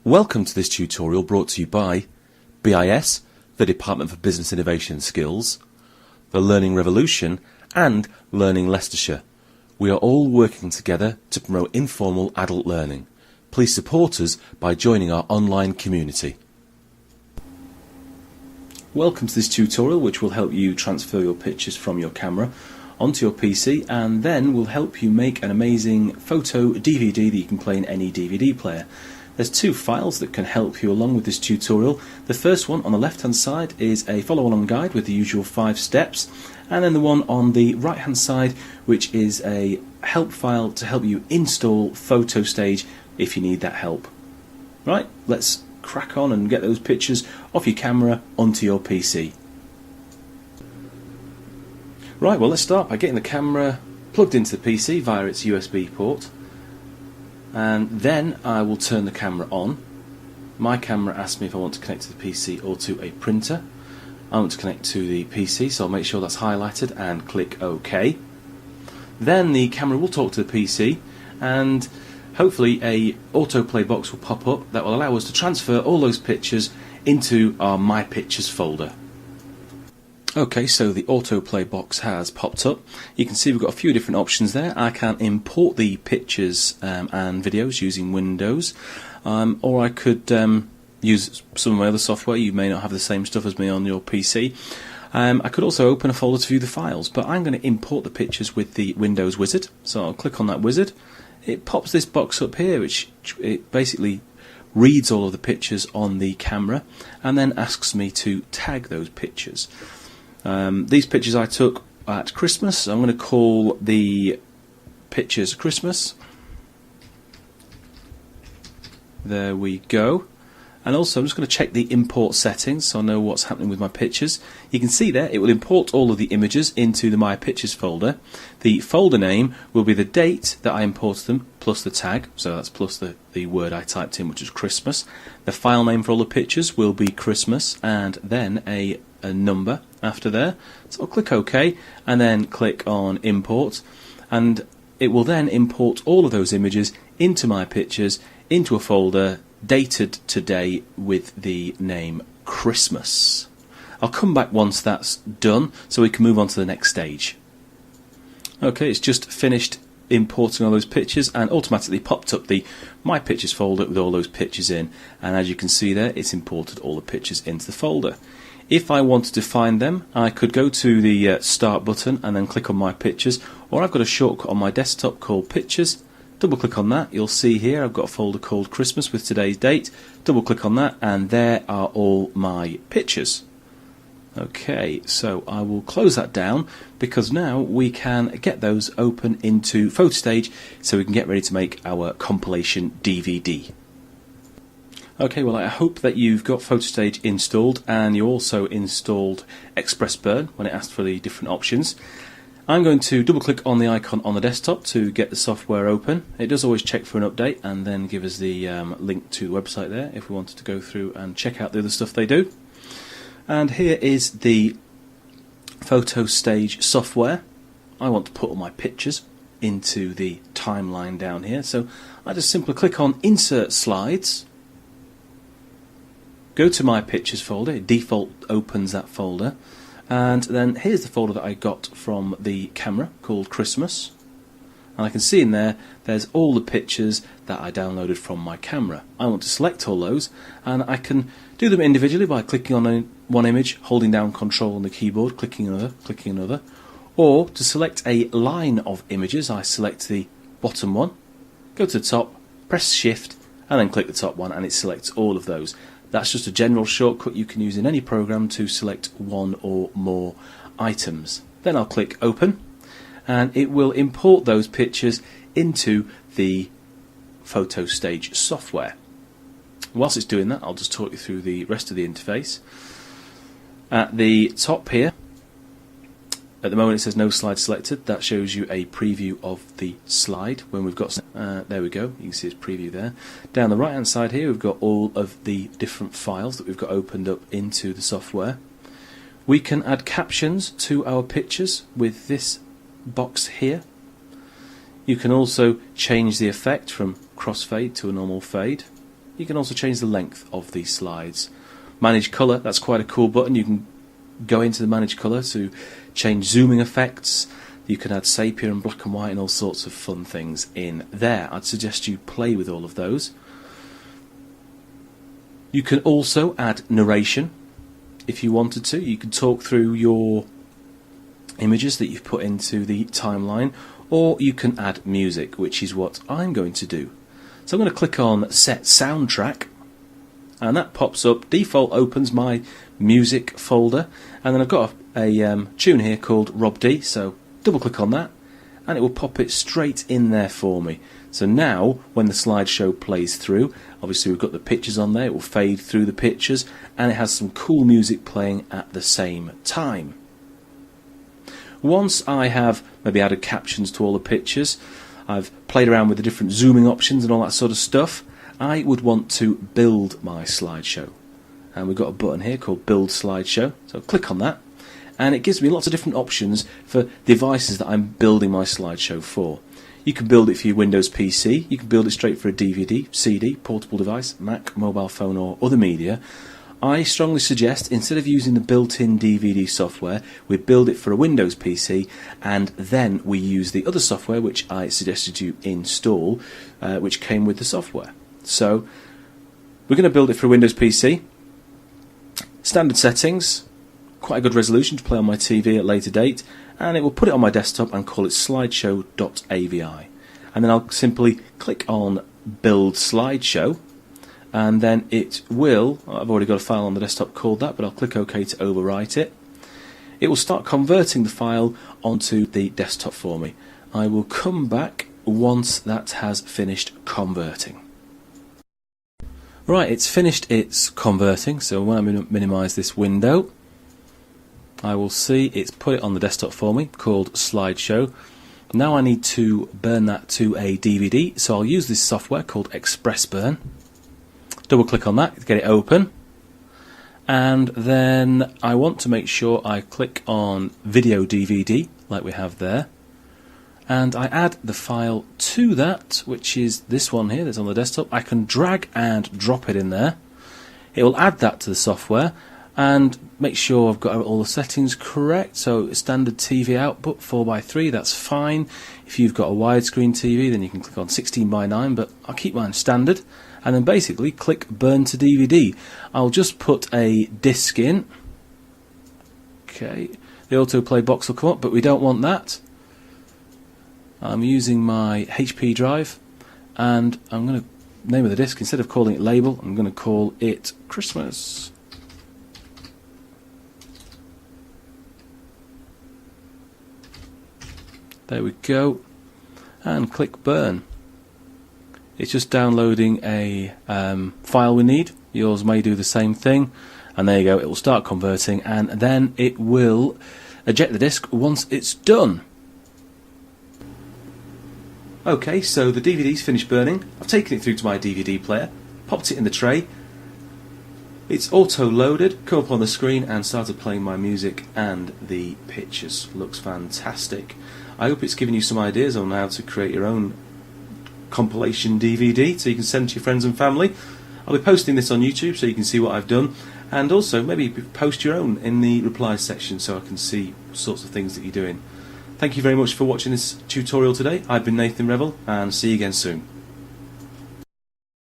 Welcome to this tutorial brought to you by BIS, the Department for Business Innovation and Skills, the Learning Revolution and Learning Leicestershire. We are all working together to promote informal adult learning. Please support us by joining our online community. Welcome to this tutorial which will help you transfer your pictures from your camera onto your PC and then will help you make an amazing photo DVD that you can play in any DVD player. There's two files that can help you along with this tutorial. The first one on the left hand side is a follow along guide with the usual 5 steps, and then the one on the right hand side which is a help file to help you install photoStage if you need that help. Right, let's crack on and get those pictures off your camera onto your PC. Right, well let's start by getting the camera plugged into the PC via its USB port. And then I will turn the camera on. My camera asks me if I want to connect to the PC or to a printer. I want to connect to the PC, so I'll make sure that's highlighted and click OK. Then the camera will talk to the PC and hopefully a autoplay box will pop up that will allow us to transfer all those pictures into our My Pictures folder. Okay, so the autoplay box has popped up. You can see we've got a few different options there. I can import the pictures and videos using Windows, or I could use some of my other software. You may not have the same stuff as me on your PC. I could also open a folder to view the files, but I'm going to import the pictures with the Windows wizard. So I'll click on that wizard. It pops this box up here, which it basically reads all of the pictures on the camera and then asks me to tag those pictures. These pictures I took at Christmas. I'm going to call the pictures Christmas. There we go. And also I'm just going to check the import settings so I know what's happening with my pictures. You can see there it will import all of the images into the My Pictures folder. The folder name will be the date that I imported them plus the tag, so that's plus the word I typed in, which is Christmas. The file name for all the pictures will be Christmas and then a number after there. So I'll click OK and then click on Import, and it will then import all of those images into My Pictures into a folder dated today with the name Christmas. I'll come back once that's done so we can move on to the next stage. Okay, it's just finished importing all those pictures and automatically popped up the My Pictures folder with all those pictures in, and as you can see there it's imported all the pictures into the folder. If I wanted to find them, I could go to the Start button and then click on My Pictures, or I've got a shortcut on my desktop called Pictures. Double click on that, you'll see here I've got a folder called Christmas with today's date. Double click on that and there are all my pictures. Okay, so I will close that down because now we can get those open into photoStage so we can get ready to make our compilation DVD. Okay, well I hope that you've got photoStage installed and you also installed Express Burn when it asked for the different options. I'm going to double click on the icon on the desktop to get the software open. It does always check for an update and then give us the link to the website there if we wanted to go through and check out the other stuff they do. And here is the photoStage software. I want to put all my pictures into the timeline down here, so I just simply click on Insert Slides, go to My Pictures folder. It default opens that folder. And then here's the folder that I got from the camera called Christmas, and I can see in there there's all the pictures that I downloaded from my camera. I want to select all those and I can do them individually by clicking on one image, holding down Control on the keyboard, clicking another, or to select a line of images I select the bottom one, go to the top, press Shift and then click the top one and it selects all of those. That's just a general shortcut you can use in any program to select one or more items. Then I'll click Open and it will import those pictures into the photoStage software. Whilst it's doing that, I'll just talk you through the rest of the interface. At the top here, at the moment it says no slide selected. That shows you a preview of the slide when we've got there we go, you can see its preview there. Down the right hand side here we've got all of the different files that we've got opened up into the software. We can add captions to our pictures with this box here. You can also change the effect from crossfade to a normal fade. You can also change the length of these slides. Manage colour, that's quite a cool button. You can go into the manage colour to change zooming effects. You can add sepia and black and white and all sorts of fun things in there. I'd suggest you play with all of those. You can also add narration if you wanted to. You can talk through your images that you've put into the timeline, or you can add music, which is what I'm going to do. So I'm going to click on Set Soundtrack, and that pops up, default opens my music folder, and then I've got a tune here called Rob D, so double click on that and it will pop it straight in there for me. So now when the slideshow plays through, obviously we've got the pictures on there, it will fade through the pictures and it has some cool music playing at the same time. Once I have maybe added captions to all the pictures, I've played around with the different zooming options and all that sort of stuff, I would want to build my slideshow. And we've got a button here called Build Slideshow, so click on that and it gives me lots of different options for devices that I'm building my slideshow for. You can build it for your Windows PC, you can build it straight for a DVD, CD, portable device, Mac, mobile phone or other media. I strongly suggest, instead of using the built-in DVD software, we build it for a Windows PC and then we use the other software which I suggested you install, which came with the software. So we're going to build it for a Windows PC. Standard settings, quite a good resolution to play on my TV at a later date, and it will put it on my desktop and call it slideshow.avi. And then I'll simply click on Build Slideshow, and then it will, I've already got a file on the desktop called that, but I'll click OK to overwrite it. It will start converting the file onto the desktop for me. I will come back once that has finished converting. Right, it's finished its converting, so when I minimise this window, I will see it's put it on the desktop for me, called Slideshow. Now I need to burn that to a DVD, so I'll use this software called Express Burn. Double click on that to get it open, and then I want to make sure I click on Video DVD, like we have there, and I add the file to that, which is this one here that's on the desktop. I can drag and drop it in there. It will add that to the software and make sure I've got all the settings correct. So standard TV output 4:3, that's fine. If you've got a widescreen TV, then you can click on 16:9, but I'll keep mine standard. And then basically click Burn to DVD. I'll just put a disc in. Okay, the autoplay box will come up, but we don't want that. I'm using my HP drive, and I'm going to name of the disc, instead of calling it Label, I'm going to call it Christmas. There we go, and click Burn. It's just downloading a file we need. Yours may do the same thing, and there you go, it will start converting and then it will eject the disc once it's done. Okay, so the DVD's finished burning. I've taken it through to my DVD player, popped it in the tray. It's auto-loaded, come up on the screen and started playing my music and the pictures. Looks fantastic. I hope it's given you some ideas on how to create your own compilation DVD so you can send to your friends and family. I'll be posting this on YouTube so you can see what I've done, and also maybe post your own in the replies section so I can see sorts of things that you're doing. Thank you very much for watching this tutorial today. I've been Nathan Revel, and see you again soon.